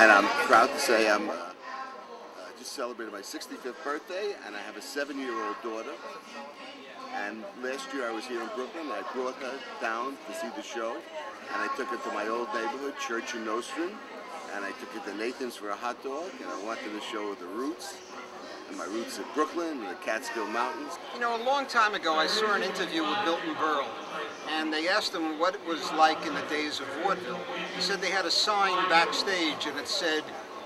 And I'm proud to say I just celebrated my 65th birthday, and I have a 7-year-old daughter. And last year I was here in Brooklyn. I brought her down to see the show, and I took her to my old neighborhood, Church and Nostrand, and I took her to Nathan's for a hot dog, and I wanted to show her the roots, and my roots at Brooklyn and the Catskill Mountains. You know, a long time ago I saw an interview with Milton Berle, and they asked him what it was like in the days of vaudeville. He said they had a sign backstage, and it said,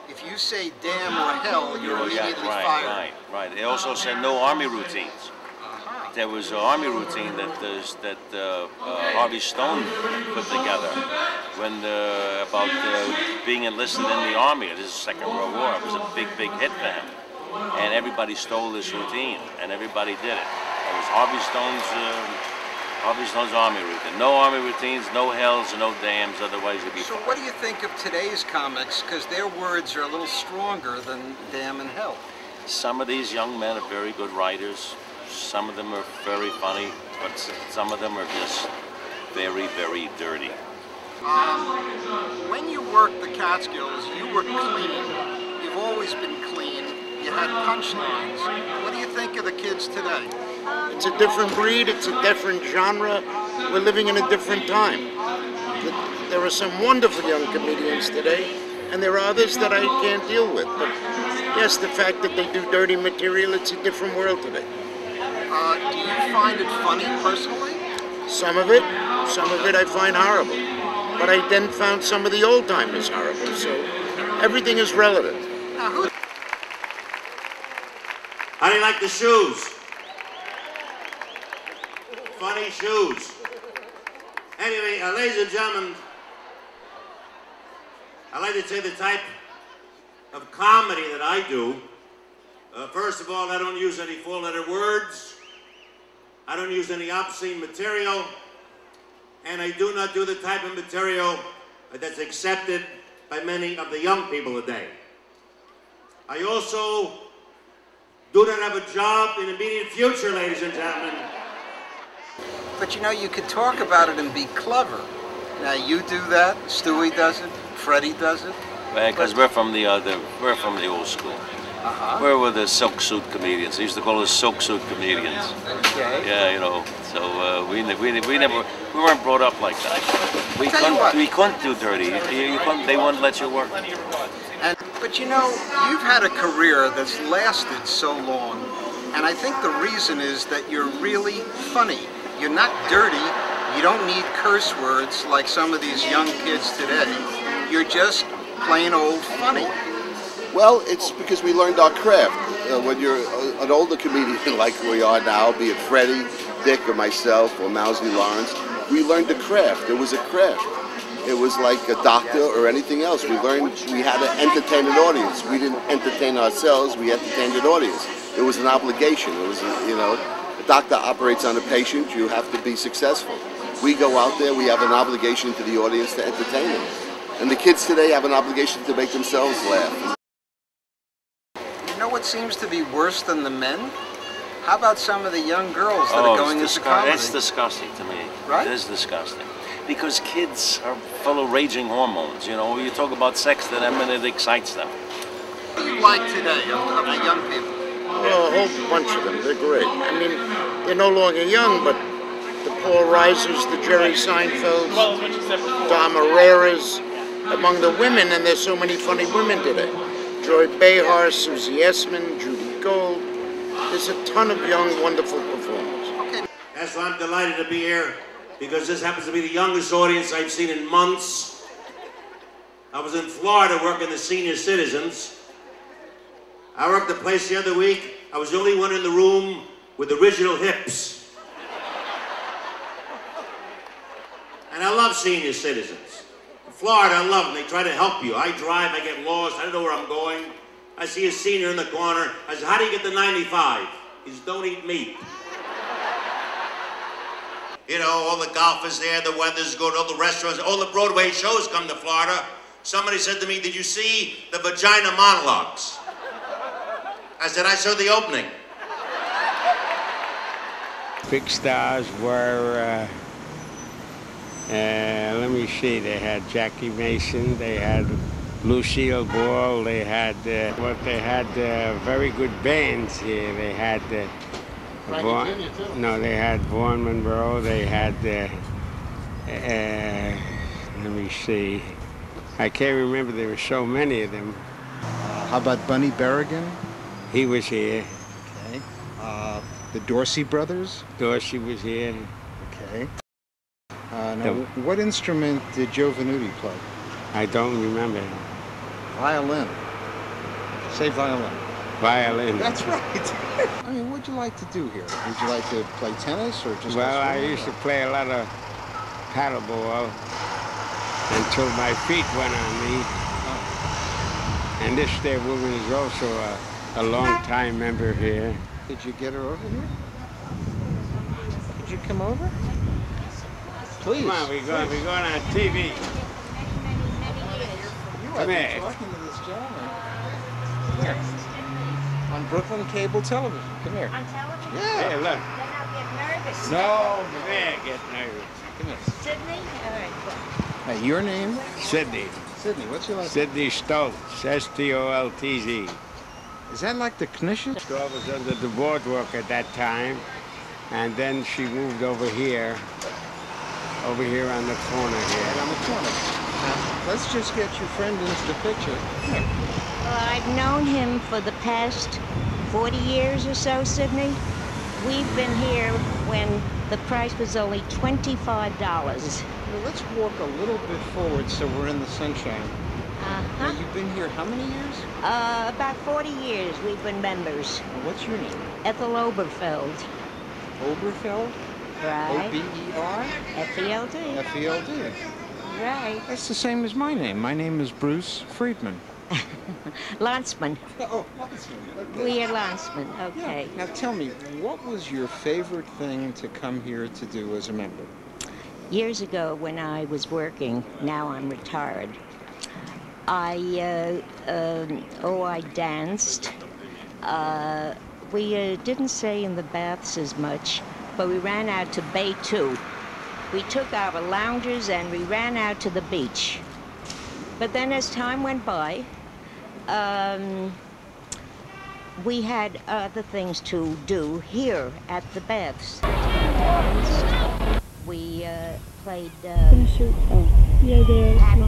if you say damn or hell, you're immediately fired. Right. They also said no army routines. There was an army routine that Harvey Stone put together when about being enlisted in the army. This is the Second World War. It was a big hit for him, and everybody stole this routine, and everybody did it. It was Harvey Stone's army routine. No army routines, no hells, no dams. Otherwise, you'd be. So, what do you think of today's comics? Because their words are a little stronger than damn and hell. Some of these young men are very good writers. Some of them are very funny, but some of them are just very dirty. When you worked the Catskills, you were clean. You've always been clean. You had punchlines. What do you think of the kids today? It's a different breed. It's a different genre. We're living in a different time. There are some wonderful young comedians today, and there are others that I can't deal with. But yes, the fact that they do dirty material, it's a different world today. Do you find it funny personally? Some of it I find horrible. But I then found some of the old timers horrible, so everything is relative. How do you like the shoes? Funny shoes. Anyway, ladies and gentlemen, I'd like to say the type of comedy that I do. First of all, I don't use any four-letter words. I don't use any obscene material. And I do not do the type of material that's accepted by many of the young people today. I also do not have a job in the immediate future, ladies and gentlemen. But you know, you could talk about it and be clever. Now you do that, Stewie does it, Freddie does it. Because we're from the old school. We're the silk suit comedians. They used to call us silk suit comedians. Okay. Yeah, you know. So we weren't brought up like that. We couldn't do dirty. They wouldn't let you work. But you know, you've had a career that's lasted so long, and I think the reason is that you're really funny. You're not dirty. You don't need curse words like some of these young kids today. You're just plain old funny. Well, it's because we learned our craft. When you're an older comedian like we are now, be it Freddie, Dick, or myself, or Mousy Lawrence, we learned a craft. It was a craft. It was like a doctor or anything else. We learned we had to entertain an audience. We didn't entertain ourselves, we entertained an audience. It was an obligation. It was, a doctor operates on a patient, you have to be successful. We go out there, we have an obligation to the audience to entertain them. And the kids today have an obligation to make themselves laugh. You know what seems to be worse than the men? How about some of the young girls that are going into comedy? It's disgusting to me. Right? It is disgusting. Because kids are full of raging hormones. You know, you talk about sex to them and it excites them. What do you like today of the young people? Oh, a whole bunch of them. They're great. I mean, they're no longer young, but the Paul Reisers, the Jerry Seinfelds, Dom Herreras, among the women, and there's so many funny women today. Joy Behar, Susie Essman, Judy Gold. There's a ton of young, wonderful performers. Okay. That's why I'm delighted to be here, because this happens to be the youngest audience I've seen in months. I was in Florida working the senior citizens. I worked a place the other week. I was the only one in the room with original hips. And I love senior citizens. In Florida, I love them. They try to help you. I drive, I get lost, I don't know where I'm going. I see a senior in the corner. I said, how do you get to 95? He says, don't eat meat. You know, all the golfers there, the weather's good, all the restaurants, all the Broadway shows come to Florida. Somebody said to me, did you see the vagina monologues? I said, I saw the opening. Big stars were, let me see, they had Jackie Mason, they had Lucille Ball. They had very good bands here. They had they had Vaughn Monroe. They had let me see. I can't remember. There were so many of them. How about Bunny Berrigan? He was here. Okay. The Dorsey brothers? Dorsey was here. Okay. Now, what instrument did Joe Venuti play? I don't remember. Violin. Say violin. Violin. That's right. I mean, what'd you like to do here? Would you like to play tennis or just? Well, I used to play a lot of paddleball until my feet went on me. Oh. And this there woman is also a long-time member here. Did you get her over here? Did you come over? Please. Come on, we're going on TV. Come here. Talking to this gentleman. Here. On Brooklyn Cable Television. Come here. On television? Yeah. Hey, look. Then I'll get nervous. No, man, get nervous. Come here. Sydney? All right, well. Now, your name? Sydney. Sydney. What's your last name? Sydney Stoltz. S-T-O-L-T-Z. Is that like the Knishes? She was under the boardwalk at that time, and then she moved over here on the corner here. Right on the corner. Now, let's just get your friend into the picture. Well, I've known him for the past 40 years or so, Sydney. We've been here when the price was only $25. Well, let's walk a little bit forward so we're in the sunshine. Uh-huh. Now, you've been here how many years? About 40 years we've been members. What's your name? Ethel Oberfeld. Oberfeld? Right. O-B-E-R? F-E-L-D. F-E-L-D. Right. That's the same as my name. My name is Bruce Friedman. Landsman. Oh, Landsman. Okay. We are Landsman, okay. Yeah. Now tell me, what was your favorite thing to come here to do as a member? Years ago when I was working, now I'm retired, I danced. We didn't stay in the baths as much, but we ran out to Bay 2. We took our loungers and we ran out to the beach. But then as time went by, we had other things to do here at the baths. We played paddle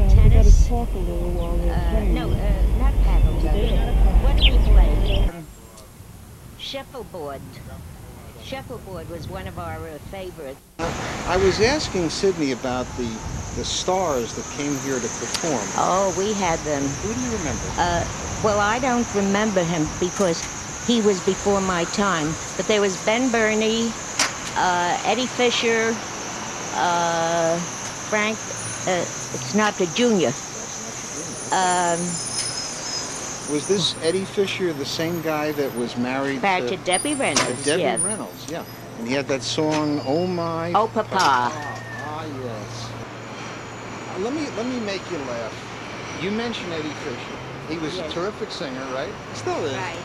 tennis. Talk a little while they're playing. No, not paddle tennis. What did we play? Shuffleboard. Shuffleboard was one of our favorites. I was asking Sydney about the stars that came here to perform. Oh, we had them. Who do you remember? Well, I don't remember him because he was before my time. But there was Ben Burney, Eddie Fisher, Frank Sinatra Jr. Was this Eddie Fisher the same guy that was married to Debbie Reynolds? Debbie yes. Reynolds, yeah. And he had that song, Oh My... Oh, Papa. Ah, yes. Let me make you laugh. You mentioned Eddie Fisher. He was a terrific singer, right? Still is. Right.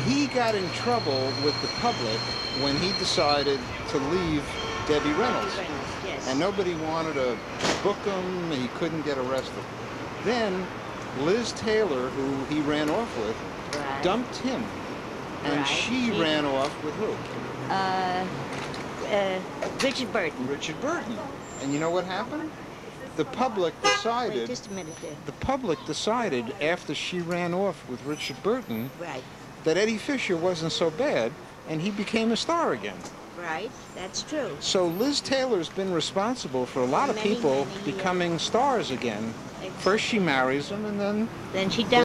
He got in trouble with the public when he decided to leave Debbie Reynolds. Yes. And nobody wanted to book him, he couldn't get arrested. Then Liz Taylor, who he ran off with, dumped him. And she ran off with who? Richard Burton. Richard Burton. And you know what happened? The public decided... Wait just a minute there. The public decided after she ran off with Richard Burton that Eddie Fisher wasn't so bad, and he became a star again. Right, that's true. So Liz Taylor's been responsible for a lot of people becoming stars again. First she marries them, and then... Then she does.